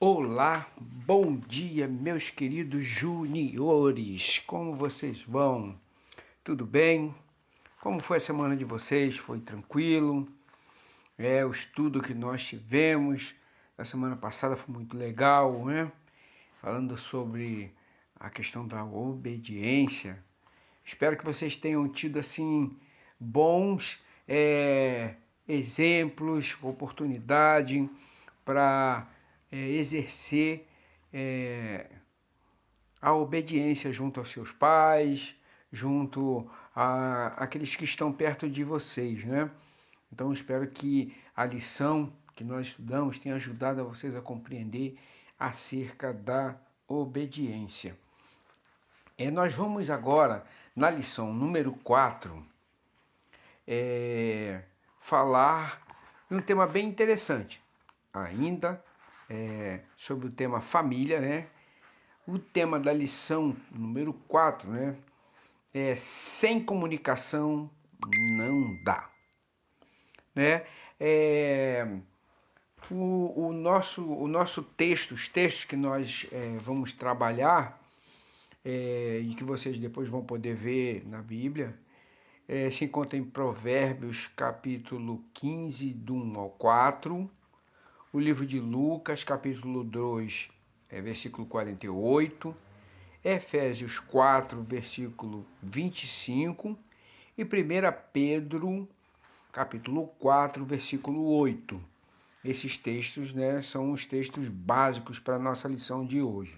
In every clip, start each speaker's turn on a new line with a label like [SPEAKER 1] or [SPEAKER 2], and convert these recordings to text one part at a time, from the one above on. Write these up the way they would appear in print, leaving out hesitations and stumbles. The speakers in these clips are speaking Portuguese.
[SPEAKER 1] Olá, bom dia, meus queridos juniores. Como vocês vão? Tudo bem? Como foi a semana de vocês? Foi tranquilo? O estudo que nós tivemos na semana passada foi muito legal, né? Falando sobre a questão da obediência. Espero que vocês tenham tido assim bons exemplos, oportunidade para exercer a obediência junto aos seus pais, junto a aqueles que estão perto de vocês, né? Então espero que a lição que nós estudamos tenha ajudado a vocês a compreender acerca da obediência. Nós vamos agora, na lição número 4, falar de um tema bem interessante, ainda sobre o tema família, né? O tema da lição número 4, né? Sem comunicação não dá, né? O nosso texto, os textos que nós vamos trabalhar e que vocês depois vão poder ver na Bíblia, se encontra em Provérbios capítulo 15, do 1 ao 4, o livro de Lucas capítulo 2, versículo 48, Efésios 4, versículo 25 e 1 Pedro capítulo 4, versículo 8. Esses textos, né, são os textos básicos para a nossa lição de hoje.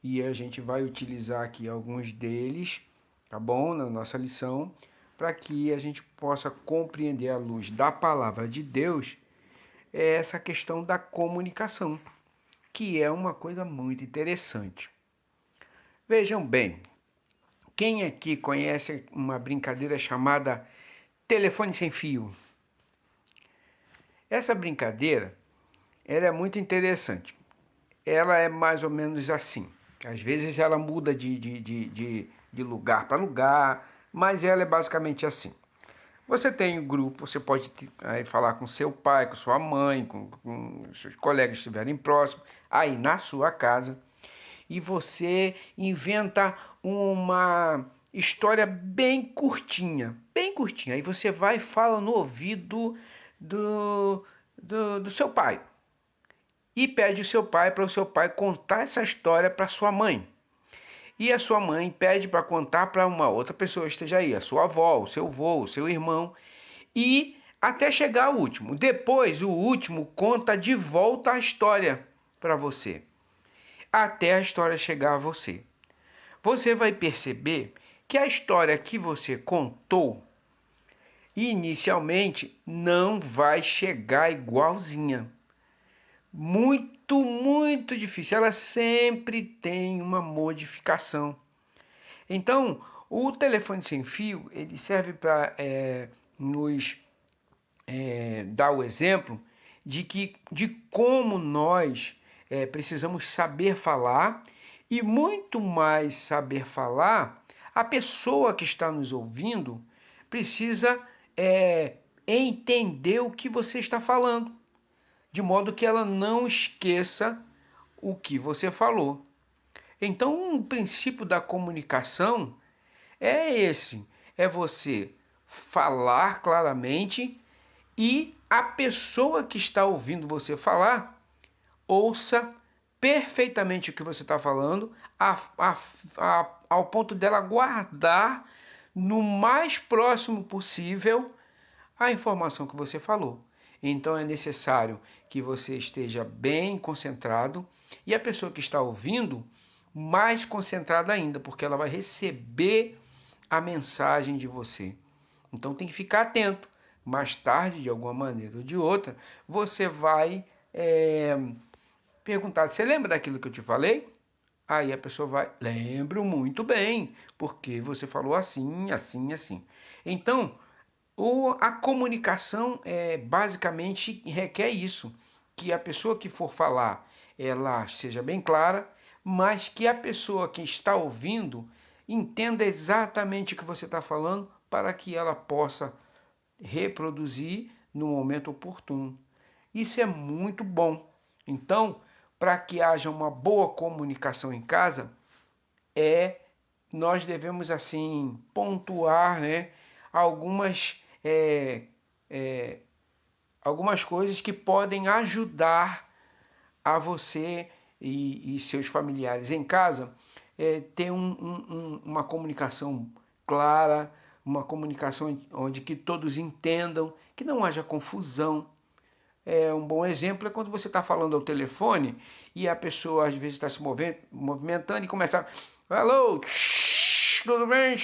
[SPEAKER 1] E a gente vai utilizar aqui alguns deles, tá bom? Na nossa lição, para que a gente possa compreender à luz da palavra de Deus essa questão da comunicação, que é uma coisa muito interessante. Vejam bem, quem aqui conhece uma brincadeira chamada telefone sem fio? Essa brincadeira, ela é muito interessante. Ela é mais ou menos assim. Às vezes ela muda de lugar para lugar, mas ela é basicamente assim. Você tem um grupo, você pode falar com seu pai, com sua mãe, com seus colegas que estiverem próximos, aí na sua casa, e você inventa uma história bem curtinha, bem curtinha. Aí você vai e fala no ouvido do seu pai e pede o seu pai para o seu pai contar essa história para sua mãe. E a sua mãe pede para contar para uma outra pessoa que esteja aí, a sua avó, o seu avô, o seu irmão, e até chegar ao último. Depois, o último conta de volta a história para você, até a história chegar a você. Você vai perceber que a história que você contou inicialmente não vai chegar igualzinha. Muito difícil. Ela sempre tem uma modificação. Então, o telefone sem fio ele serve para nos dar o exemplo de como nós precisamos saber falar e muito mais saber falar, a pessoa que está nos ouvindo precisa entender o que você está falando, de modo que ela não esqueça o que você falou. Então, o princípio da comunicação é esse: é você falar claramente e a pessoa que está ouvindo você falar ouça perfeitamente o que você está falando, ao ponto dela guardar no mais próximo possível a informação que você falou. Então é necessário que você esteja bem concentrado e a pessoa que está ouvindo mais concentrada ainda, porque ela vai receber a mensagem de você. Então tem que ficar atento. Mais tarde, de alguma maneira ou de outra, você vai perguntar: você lembra daquilo que eu te falei? Aí a pessoa vai: lembro muito bem, porque você falou assim, assim, assim. Então, a comunicação basicamente requer isso, que a pessoa que for falar ela seja bem clara, mas que a pessoa que está ouvindo entenda exatamente o que você está falando para que ela possa reproduzir no momento oportuno. Isso é muito bom. Então, para que haja uma boa comunicação em casa, nós devemos assim pontuar, né, algumas, algumas coisas que podem ajudar a você e seus familiares em casa ter uma comunicação clara, uma comunicação onde que todos entendam, que não haja confusão. Um bom exemplo é quando você está falando ao telefone e a pessoa às vezes está se movimentando e começa alô, tudo bem?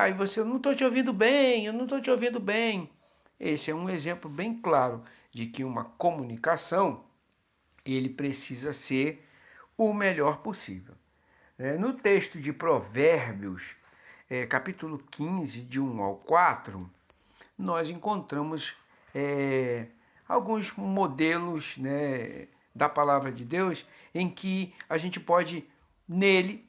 [SPEAKER 1] Aí você, não estou te ouvindo bem, eu não estou te ouvindo bem. Esse é um exemplo bem claro de que uma comunicação ele precisa ser o melhor possível. No texto de Provérbios, capítulo 15, de 1 ao 4, nós encontramos alguns modelos, né, da palavra de Deus em que a gente pode, nele,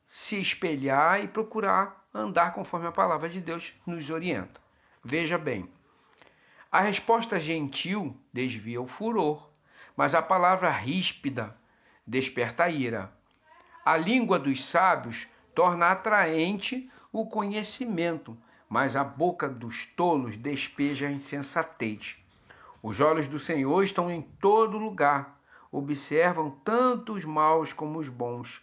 [SPEAKER 1] se espelhar e procurar andar conforme a palavra de Deus nos orienta. Veja bem, a resposta gentil desvia o furor, mas a palavra ríspida desperta a ira. A língua dos sábios torna atraente o conhecimento, mas a boca dos tolos despeja a insensatez. Os olhos do Senhor estão em todo lugar, observam tanto os maus como os bons.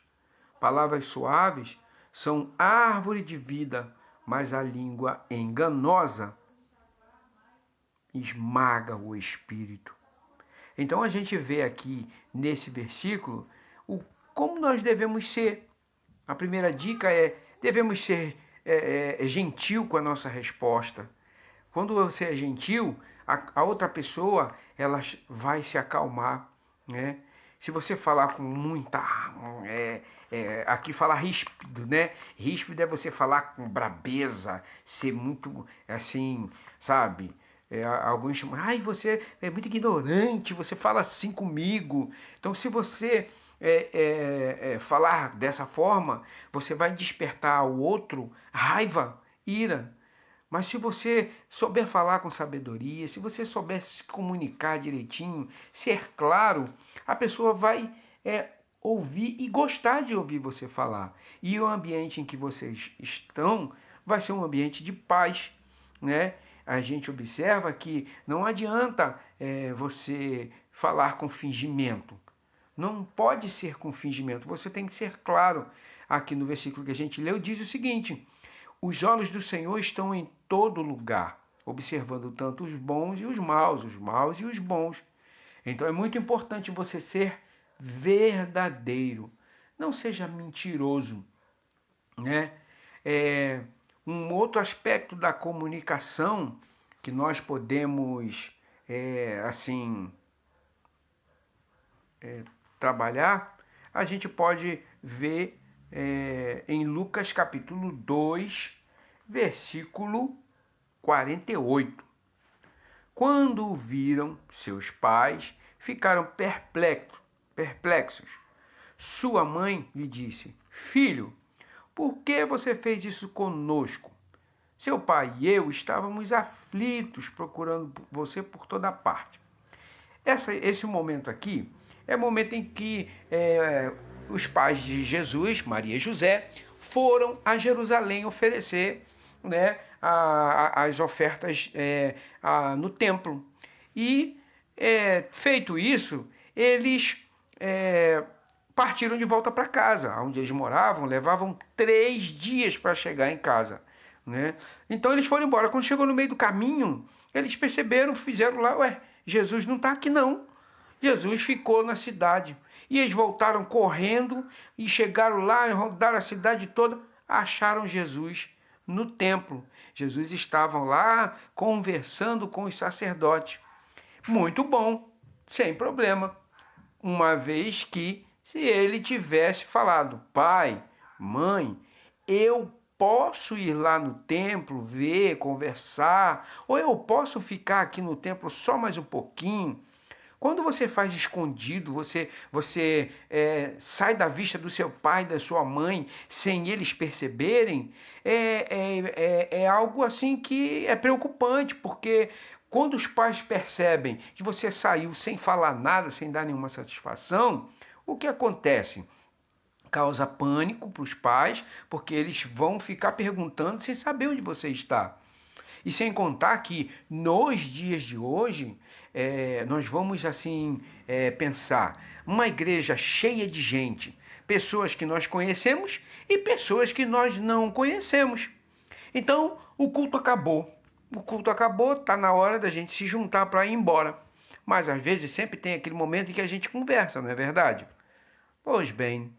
[SPEAKER 1] Palavras suaves são árvore de vida, mas a língua enganosa esmaga o espírito. Então a gente vê aqui nesse versículo como nós devemos ser. A primeira dica devemos ser gentil com a nossa resposta. Quando você é gentil, a outra pessoa ela vai se acalmar, né? Se você falar com muita... aqui fala ríspido, né? Ríspido é você falar com brabeza, ser muito, assim, sabe? Alguns chamam, ai, você é muito ignorante, você fala assim comigo. Então, se você falar dessa forma, você vai despertar ao outro raiva, ira. Mas se você souber falar com sabedoria, se você souber se comunicar direitinho, ser claro, a pessoa vai ouvir e gostar de ouvir você falar. E o ambiente em que vocês estão vai ser um ambiente de paz, né? A gente observa que não adianta você falar com fingimento. Não pode ser com fingimento. Você tem que ser claro. Aqui no versículo que a gente leu diz o seguinte: os olhos do Senhor estão em todo lugar, observando tanto os bons e os maus e os bons. Então é muito importante você ser verdadeiro. Não seja mentiroso, né? Um outro aspecto da comunicação que nós podemos, assim, trabalhar, a gente pode ver em Lucas capítulo 2, versículo 48. Quando o viram, seus pais ficaram perplexos. Sua mãe lhe disse: filho, por que você fez isso conosco? Seu pai e eu estávamos aflitos procurando você por toda parte. Esse momento aqui é o momento em que os pais de Jesus, Maria e José, foram a Jerusalém oferecer, né, as ofertas no templo. E, feito isso, eles partiram de volta para casa, onde eles moravam, levavam 3 dias para chegar em casa, né? Então eles foram embora. Quando chegou no meio do caminho, eles perceberam, fizeram lá, Jesus não está aqui não. Jesus ficou na cidade. E eles voltaram correndo e chegaram lá, rodaram a cidade toda, acharam Jesus no templo. Jesus estava lá conversando com os sacerdotes. Muito bom, sem problema. Uma vez que, se ele tivesse falado, pai, mãe, eu posso ir lá no templo, ver, conversar, ou eu posso ficar aqui no templo só mais um pouquinho. Quando você faz escondido, você sai da vista do seu pai, da sua mãe, sem eles perceberem, é algo assim que é preocupante, porque Quando os pais percebem que você saiu sem falar nada, sem dar nenhuma satisfação, o que acontece? Causa pânico para os pais, porque eles vão ficar perguntando sem saber onde você está. E sem contar que nos dias de hoje, nós vamos assim pensar, uma igreja cheia de gente, pessoas que nós conhecemos e pessoas que nós não conhecemos. Então, o culto acabou. O culto acabou, está na hora da gente se juntar para ir embora. Mas às vezes sempre tem aquele momento em que a gente conversa, não é verdade? Pois bem,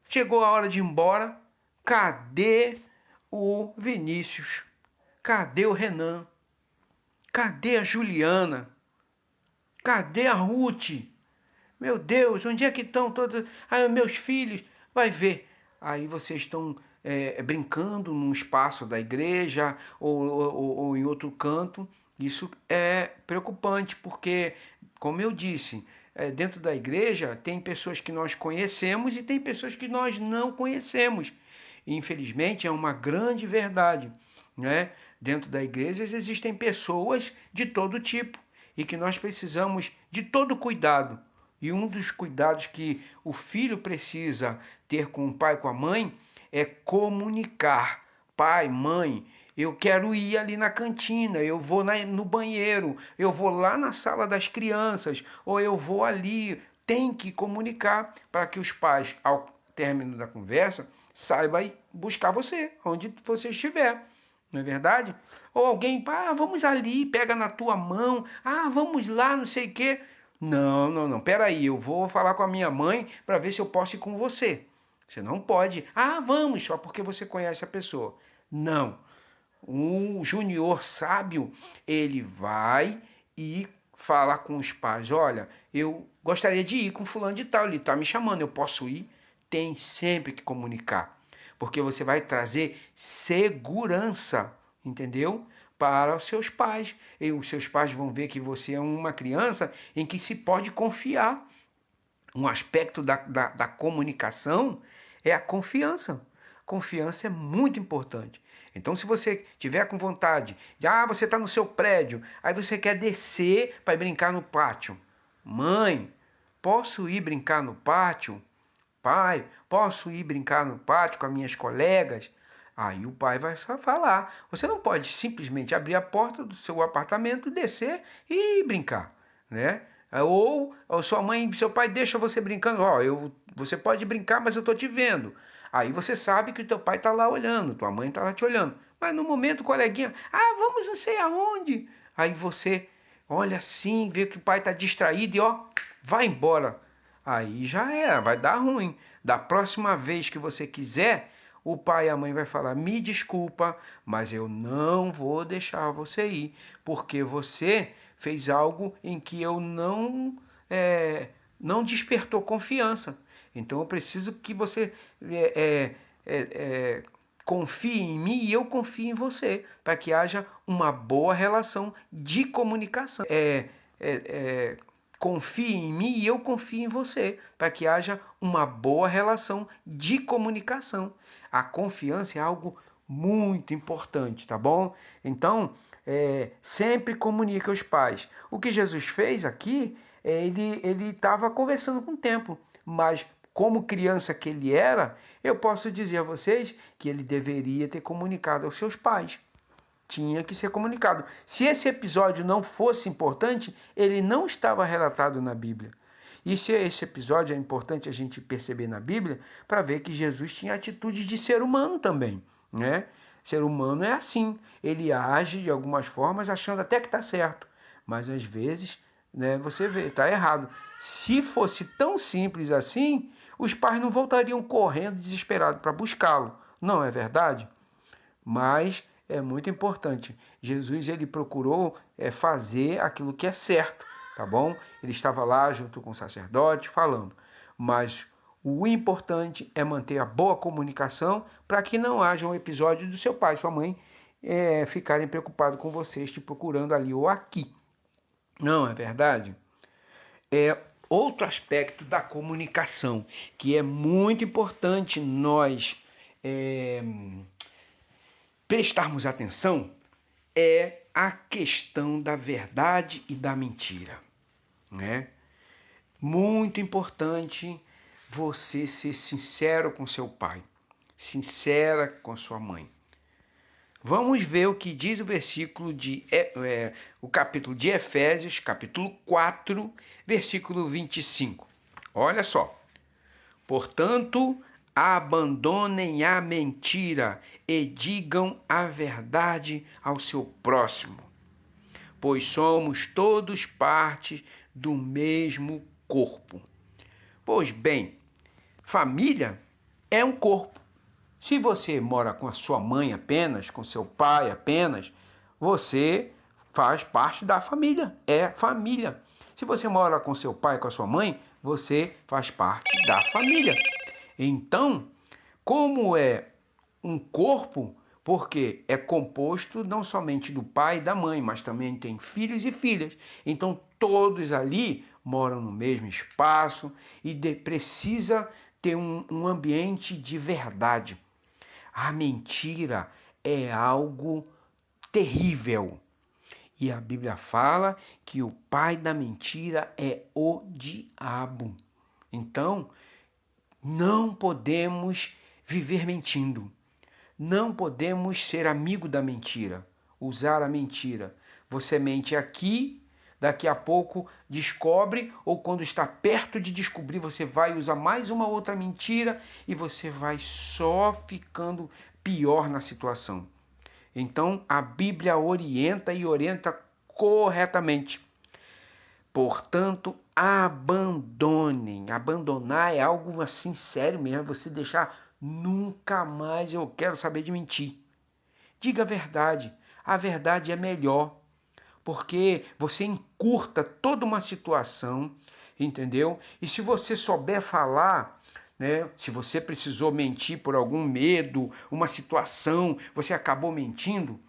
[SPEAKER 1] chegou a hora de ir embora. Cadê o Vinícius? Cadê o Renan? Cadê a Juliana? Cadê a Ruth? Meu Deus, onde é que estão todos? Ah, meus filhos. Vai ver. Aí vocês estão brincando num espaço da igreja ou em outro canto. Isso é preocupante, porque, como eu disse, dentro da igreja tem pessoas que nós conhecemos e tem pessoas que nós não conhecemos. E, infelizmente, é uma grande verdade, né? Dentro da igreja existem pessoas de todo tipo e que nós precisamos de todo cuidado. E um dos cuidados que o filho precisa ter com o pai e com a mãe é comunicar. Pai, mãe, eu quero ir ali na cantina, eu vou no banheiro, eu vou lá na sala das crianças, ou eu vou ali. Tem que comunicar para que os pais, ao término da conversa, saibam buscar você, onde você estiver. Não é verdade? Ou alguém, vamos ali, pega na tua mão, vamos lá, não sei o quê. Não, não, não, peraí, eu vou falar com a minha mãe para ver se eu posso ir com você. Você não pode, vamos, só porque você conhece a pessoa. Não. Um junior sábio, ele vai e fala com os pais, olha, eu gostaria de ir com fulano de tal, ele está me chamando, eu posso ir? Tem sempre que comunicar, porque você vai trazer segurança, entendeu? Para os seus pais. E os seus pais vão ver que você é uma criança em que se pode confiar. Um aspecto da comunicação é a confiança. Confiança é muito importante. Então, se você tiver com vontade de, você está no seu prédio, aí você quer descer para brincar no pátio. Mãe, posso ir brincar no pátio? Pai, posso ir brincar no pátio com as minhas colegas? Aí o pai vai só falar. Você não pode simplesmente abrir a porta do seu apartamento, descer e brincar, né? Ou sua mãe, seu pai deixa você brincando. Você pode brincar, mas eu estou te vendo. Aí você sabe que o teu pai está lá olhando, tua mãe está lá te olhando. Mas no momento, o coleguinha, vamos não sei aonde. Aí você olha assim, vê que o pai está distraído e vai embora. Aí já é, vai dar ruim. Da próxima vez que você quiser, o pai e a mãe vai falar: me desculpa, mas eu não vou deixar você ir, porque você fez algo em que eu não despertou confiança. Então eu preciso que você confie em mim e eu confie em você, para que haja uma boa relação de comunicação. Confie em mim e eu confio em você, para que haja uma boa relação de comunicação. A confiança é algo muito importante, tá bom? Então, sempre comunique aos pais. O que Jesus fez aqui, ele estava conversando com o tempo, mas como criança que ele era, eu posso dizer a vocês que ele deveria ter comunicado aos seus pais. Tinha que ser comunicado. Se esse episódio não fosse importante, ele não estava relatado na Bíblia. E se esse episódio é importante a gente perceber na Bíblia, para ver que Jesus tinha atitude de ser humano também, né? Ser humano é assim, ele age de algumas formas achando até que está certo, mas às vezes, né, você vê, está errado. Se fosse tão simples assim, os pais não voltariam correndo desesperados para buscá-lo, não é verdade? Mas é muito importante. Jesus ele procurou fazer aquilo que é certo, tá bom? Ele estava lá junto com o sacerdote falando, mas o importante é manter a boa comunicação para que não haja um episódio do seu pai e sua mãe ficarem preocupados com vocês te procurando ali ou aqui. Não é verdade? É outro aspecto da comunicação que é muito importante nós prestarmos atenção a questão da verdade e da mentira, né? Muito importante você ser sincero com seu pai, sincera com sua mãe. Vamos ver o que diz o versículo o capítulo de Efésios, capítulo 4, versículo 25. Olha só. Portanto, abandonem a mentira e digam a verdade ao seu próximo, pois somos todos parte do mesmo corpo. Pois bem, família é um corpo. Se você mora com a sua mãe apenas, com seu pai apenas, você faz parte da família, é família. Se você mora com seu pai, com a sua mãe, você faz parte da família. Então, como é um corpo, porque é composto não somente do pai e da mãe, mas também tem filhos e filhas. Então, todos ali moram no mesmo espaço e precisa ter um ambiente de verdade. A mentira é algo terrível. E a Bíblia fala que o pai da mentira é o diabo. Então, não podemos viver mentindo. Não podemos ser amigo da mentira, usar a mentira. Você mente aqui, daqui a pouco descobre, ou quando está perto de descobrir, você vai usar mais uma outra mentira e você vai só ficando pior na situação. Então, a Bíblia orienta e orienta corretamente. Portanto, abandonem. Abandonar é algo assim sério mesmo, você deixar nunca mais eu quero saber de mentir. Diga a verdade. A verdade é melhor, porque você encurta toda uma situação, entendeu? E se você souber falar, né, se você precisou mentir por algum medo, uma situação, você acabou mentindo,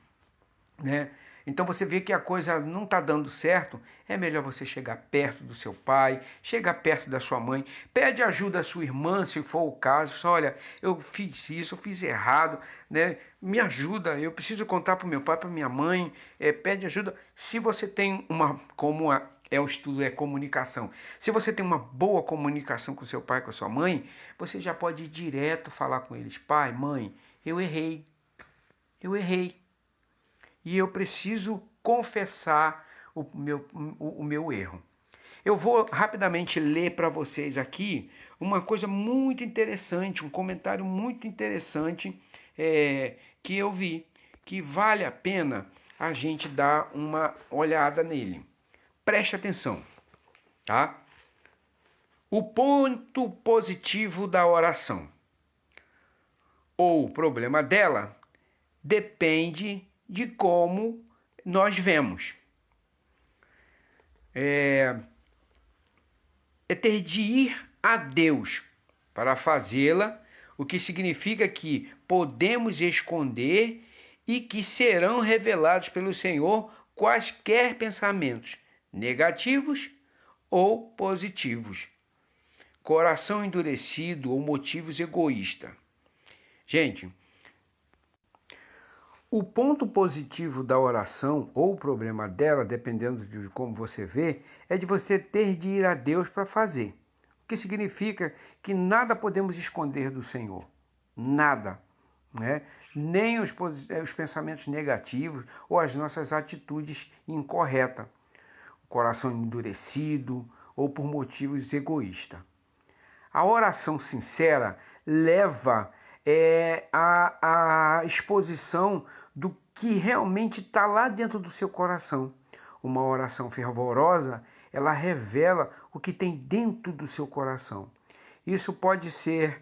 [SPEAKER 1] né? Então você vê que a coisa não está dando certo, é melhor você chegar perto do seu pai, chegar perto da sua mãe, pede ajuda à sua irmã, se for o caso, olha, eu fiz isso, eu fiz errado, né? Me ajuda, eu preciso contar para o meu pai, para minha mãe, pede ajuda. Se você tem o estudo é comunicação, se você tem uma boa comunicação com seu pai, com a sua mãe, você já pode ir direto falar com eles, pai, mãe, eu errei, eu errei. E eu preciso confessar o meu erro. Eu vou rapidamente ler para vocês aqui uma coisa muito interessante, um comentário muito interessante que eu vi, que vale a pena a gente dar uma olhada nele. Preste atenção, tá? O ponto positivo da oração ou o problema dela depende de como nós vemos. É ter de ir a Deus para fazê-la, o que significa que podemos esconder e que serão revelados pelo Senhor quaisquer pensamentos negativos ou positivos, coração endurecido ou motivos egoístas. Gente, o ponto positivo da oração, ou o problema dela, dependendo de como você vê, é de você ter de ir a Deus para fazer. O que significa que nada podemos esconder do Senhor. Nada. Né? Nem os pensamentos negativos ou as nossas atitudes incorretas. O coração endurecido ou por motivos egoístas. A oração sincera leva a exposição do que realmente está lá dentro do seu coração. Uma oração fervorosa, ela revela o que tem dentro do seu coração. Isso pode ser,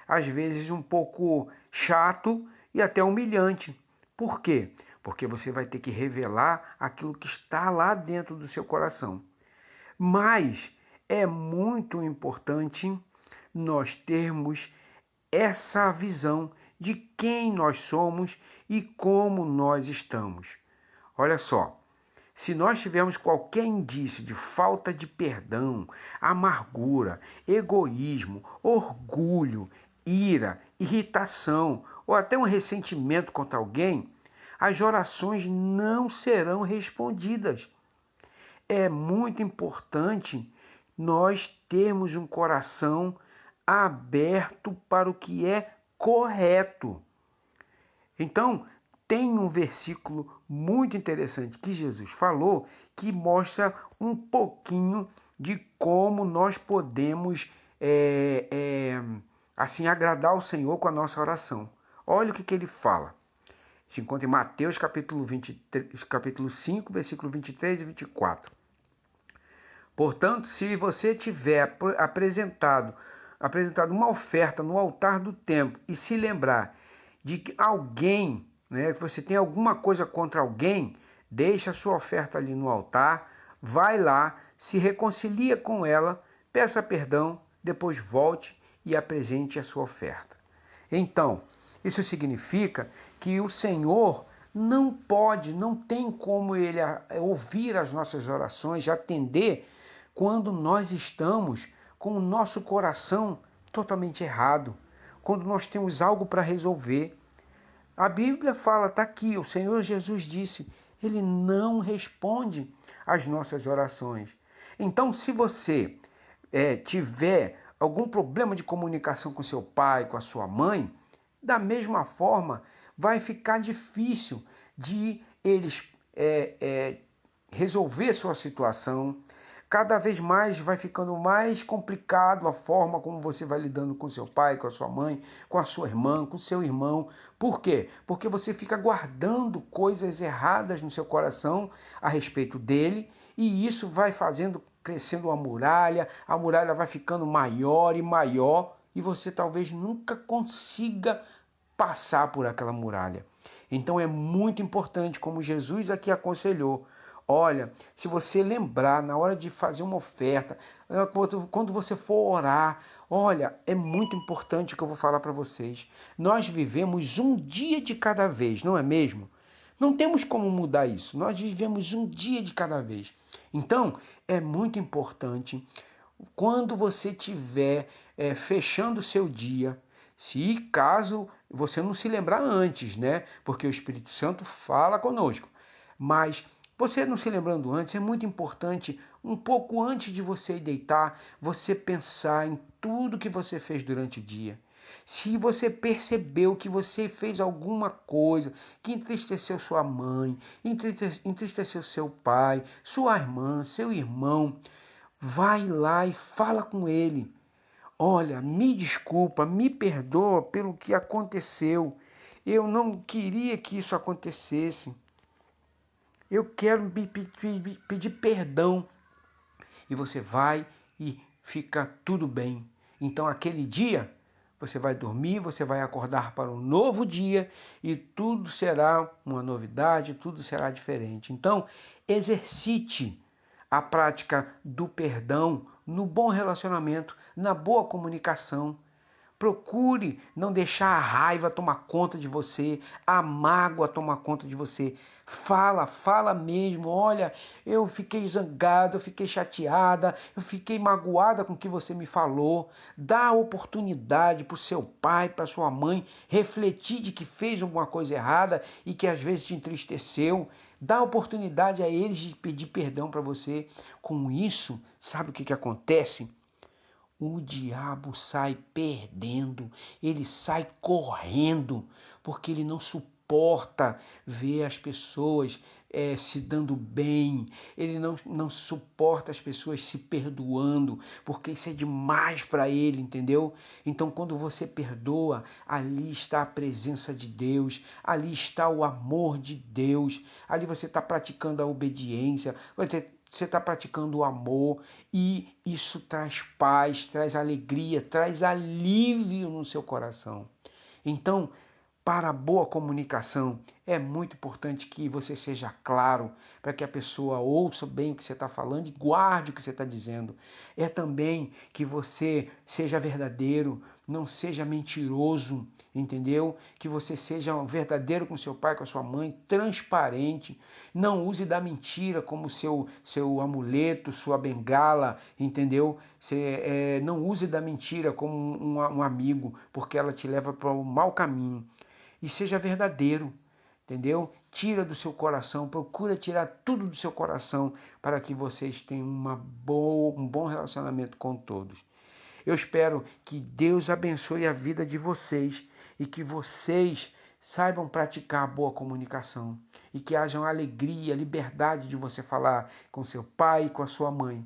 [SPEAKER 1] às vezes, um pouco chato e até humilhante. Por quê? Porque você vai ter que revelar aquilo que está lá dentro do seu coração. Mas é muito importante nós termos essa visão de quem nós somos e como nós estamos. Olha só, se nós tivermos qualquer indício de falta de perdão, amargura, egoísmo, orgulho, ira, irritação ou até um ressentimento contra alguém, as orações não serão respondidas. É muito importante nós termos um coração aberto para o que é correto. Então, tem um versículo muito interessante que Jesus falou que mostra um pouquinho de como nós podemos assim agradar o Senhor com a nossa oração. Olha o que ele fala. Se encontra em Mateus capítulo 23, capítulo 5, versículo 23 e 24. Portanto, se você tiver apresentado uma oferta no altar do templo e se lembrar de que alguém, né, que você tem alguma coisa contra alguém, deixa a sua oferta ali no altar, vai lá, se reconcilia com ela, peça perdão, depois volte e apresente a sua oferta. Então, isso significa que o Senhor não tem como ele ouvir as nossas orações, atender quando nós estamos com o nosso coração totalmente errado, quando nós temos algo para resolver. A Bíblia fala, está aqui, o Senhor Jesus disse, ele não responde às nossas orações. Então, se você tiver algum problema de comunicação com seu pai, com a sua mãe, da mesma forma vai ficar difícil de eles resolver sua situação. Cada vez mais vai ficando mais complicado a forma como você vai lidando com seu pai, com a sua mãe, com a sua irmã, com seu irmão. Por quê? Porque você fica guardando coisas erradas no seu coração a respeito dele e isso vai fazendo crescendo a muralha vai ficando maior e maior e você talvez nunca consiga passar por aquela muralha. Então é muito importante, como Jesus aqui aconselhou, olha, se você lembrar na hora de fazer uma oferta, quando você for orar, olha, é muito importante o que eu vou falar para vocês. Nós vivemos um dia de cada vez, não é mesmo? Não temos como mudar isso. Nós vivemos um dia de cada vez. Então, é muito importante quando você estiver fechando o seu dia, se caso você não se lembrar antes, né? Porque o Espírito Santo fala conosco. Mas você não se lembrando antes, é muito importante, um pouco antes de você deitar, você pensar em tudo que você fez durante o dia. Se você percebeu que você fez alguma coisa que entristeceu sua mãe, entristeceu seu pai, sua irmã, seu irmão, vai lá e fala com ele. Olha, me desculpa, me perdoa pelo que aconteceu. Eu não queria que isso acontecesse. Eu quero pedir perdão. E você vai e fica tudo bem. Então, aquele dia, você vai dormir, você vai acordar para um novo dia e tudo será uma novidade, tudo será diferente. Então, exercite a prática do perdão no bom relacionamento, na boa comunicação. Procure não deixar a raiva tomar conta de você, a mágoa tomar conta de você. Fala mesmo. Olha, eu fiquei zangado, eu fiquei chateada, eu fiquei magoada com o que você me falou. Dá oportunidade para o seu pai, para sua mãe refletir de que fez alguma coisa errada e que às vezes te entristeceu. Dá oportunidade a eles de pedir perdão para você. Com isso, sabe o que acontece? O diabo sai perdendo, ele sai correndo, porque ele não suporta ver as pessoas se dando bem, ele não suporta as pessoas se perdoando, porque isso é demais para ele, entendeu? Então, quando você perdoa, ali está a presença de Deus, ali está o amor de Deus, ali você está praticando a obediência, você está praticando o amor e isso traz paz, traz alegria, traz alívio no seu coração. Então, para a boa comunicação, é muito importante que você seja claro, para que a pessoa ouça bem o que você está falando e guarde o que você está dizendo. É também que você seja verdadeiro, não seja mentiroso, entendeu? Que você seja verdadeiro com seu pai, com a sua mãe, transparente. Não use da mentira como seu amuleto, sua bengala, entendeu? Não use da mentira como um amigo, porque ela te leva para o mau caminho. E seja verdadeiro, entendeu? tira do seu coração, procura tirar tudo do seu coração para que vocês tenham um bom relacionamento com todos. Eu espero que Deus abençoe a vida de vocês e que vocês saibam praticar a boa comunicação e que haja alegria, liberdade de você falar com seu pai e com a sua mãe.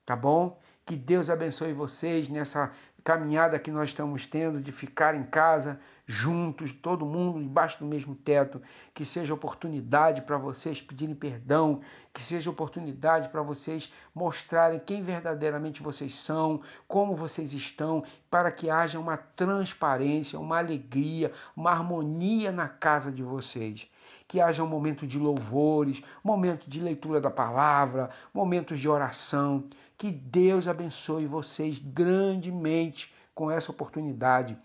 [SPEAKER 1] Tá bom? Que Deus abençoe vocês nessa caminhada que nós estamos tendo de ficar em casa juntos, todo mundo embaixo do mesmo teto. Que seja oportunidade para vocês pedirem perdão, que seja oportunidade para vocês mostrarem quem verdadeiramente vocês são, como vocês estão, para que haja uma transparência, uma alegria, uma harmonia na casa de vocês. Que haja um momento de louvores, momento de leitura da palavra, momentos de oração. Que Deus abençoe vocês grandemente com essa oportunidade.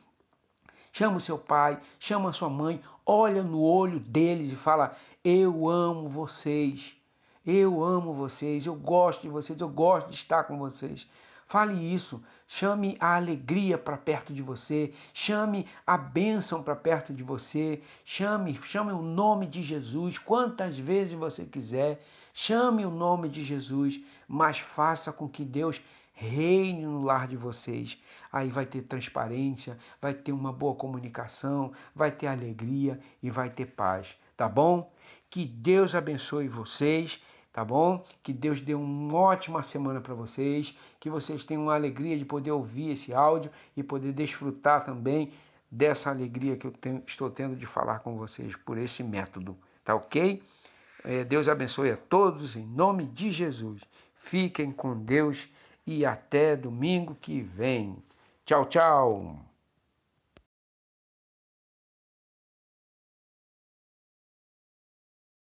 [SPEAKER 1] Chama o seu pai, chama a sua mãe, olha no olho deles e fala: eu amo vocês, eu gosto de vocês, eu gosto de estar com vocês. Fale isso, chame a alegria para perto de você, chame a bênção para perto de você, chame o nome de Jesus quantas vezes você quiser, chame o nome de Jesus, mas faça com que Deus reine no lar de vocês. Aí vai ter transparência, vai ter uma boa comunicação, vai ter alegria e vai ter paz, tá bom? Que Deus abençoe vocês, tá bom? Que Deus dê uma ótima semana para vocês, que vocês tenham a alegria de poder ouvir esse áudio e poder desfrutar também dessa alegria que eu estou tendo de falar com vocês por esse método, tá ok? Deus abençoe a todos em nome de Jesus. Fiquem com Deus e até domingo que vem. Tchau, tchau.